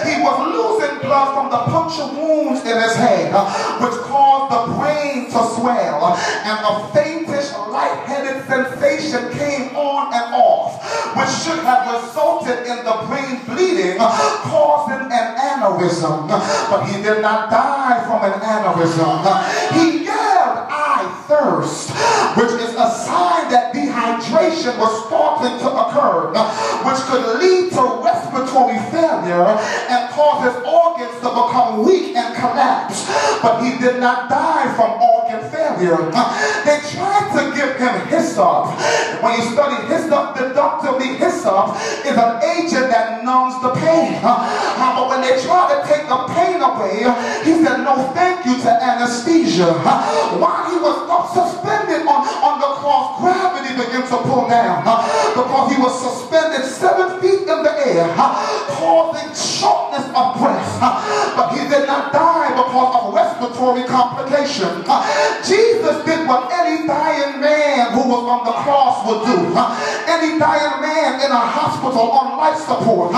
He was losing blood from the puncture wounds in his head, which caused the brain to swell, and a faintish, lightheaded sensation came on and off, which should have resulted in the brain bleeding, causing an aneurysm. But he did not die from an aneurysm. He yelled, "I thirst," which is a sign that dehydration was starting to occur, which could lead to respiratory failure and cause his organs to become weak and collapse. But he did not die from organ failure. They tried to give him hyssop. When you study hyssop deductively, hyssop is an agent that numbs the pain. But when they tried to take the pain away, he said no thank you to anesthesia. While he was suspended on the cross, gravity began to pull down because he was suspended 7 feet in the air, causing shortness of breath. But he did not die because of respiratory complication. Jesus did what any dying man who was on the cross would do. Any dying man in a hospital on life support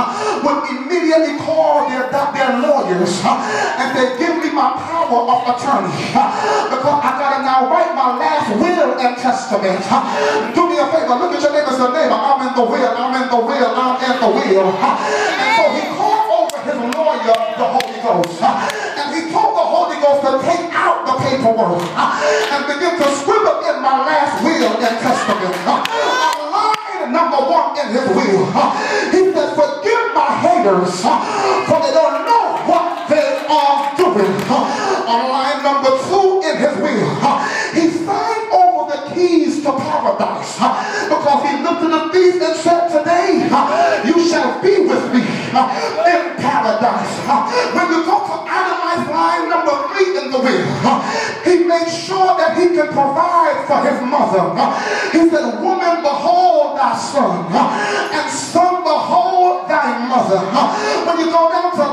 would immediately call their lawyers and say, "Give me my power of attorney because I gotta now write my last will and testament." Do me a favor, look at your neighbor and say, "Neighbor, I'm in the will, I'm in the will, I'm in the will." And so he called over his lawyer, the Holy Ghost, and he told the Holy Ghost to take out the paperwork and begin to scribble in my last will and testament. Line number 1 in his will, he said, "Forgive my haters, for they don't know what they are doing." On line number 2 in his will, he signed over the keys to paradise because he looked at the thief and said, "Today you shall be with me in paradise." When you go to analyze line number 3 in the will, he made sure that he could provide for his mother. He said, "Woman, behold thy son, and son, behold thy mother." When you go down to